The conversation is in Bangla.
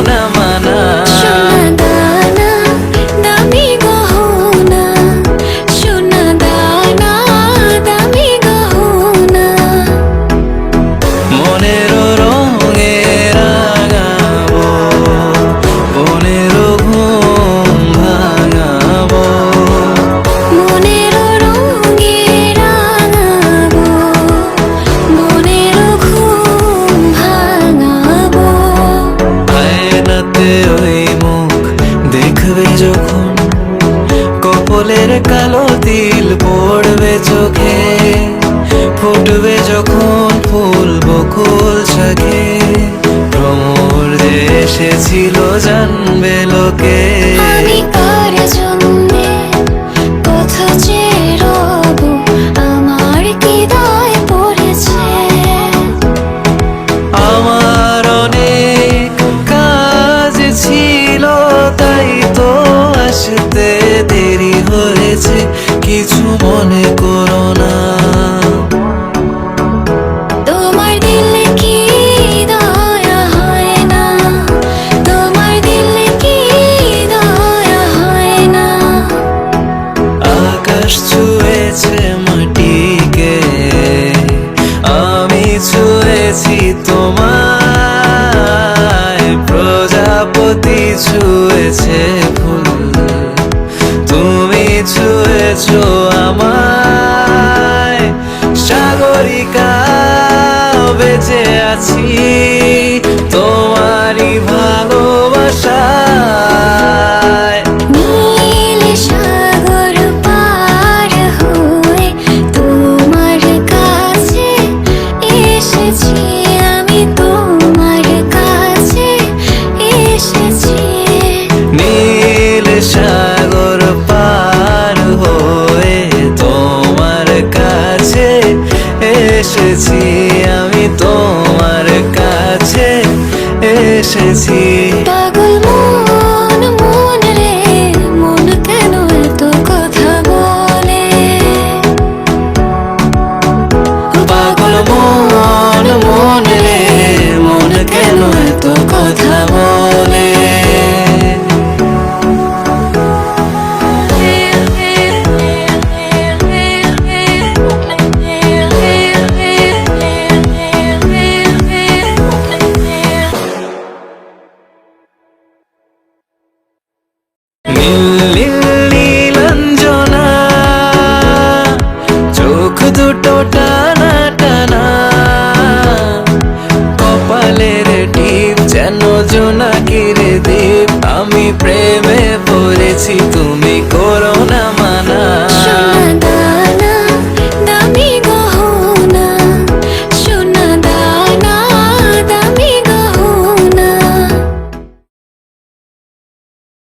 না মানা। সোনা দানা দামি গহনা, সোনা দানা দামি গহনা। মনের রঙে রাঙাবো, মনের ঘুম ভাঙাবো। মনের রঙে রাঙাবো, মনের ঘুম ভাঙাবো। আয়নাতে ওই মুখ দেখবে যখন, কপালের কালো তিল পড়বে চোখে, ফুটবে যখন ফুল বকুল শাখে। ভ্রমর যে এসেছিল জানবে লোকে। আমি কার জন্যে কথা চেয়ে রব, আমার কি দায় পড়েছে। আমার অনেক কাজ ছিল, তাই তো আসতে দেরি হয়েছে, কিছু মনে করো না। তোমার দিলে কি দয়া হয় না, তোমার দিলে কি দয়া হয় না। আকাশ ছুঁয়েছে মাটিকে, আমি ছুঁয়েছি তোমায়। প্রজাপতি ছুঁয়েছে ফুল, তুমি ছুঁয়েছো আমায়। সাগরিকা বেঁচে আছি তোমারই ভালোবাসায়। নীল সাগর পার হয়ে তোমার কাছে এসেছি, আমি তোমার কাছে এসেছি। নীল সাগর পার হয়ে তোমার কাছে এসেছি, আমি তোমার কাছে এসেছি। পাগল মন মন রে মন কেন এত কথা বলে। পাগল মন মন রে মন কেন এত কথা বলে। নীল নীল নীলাঞ্জনা, চোখ দুটো টানা টানা। কপালের টিপ যেন জোনাকির দ্বীপ, আমি প্রেমে পড়েছি, তুমি করো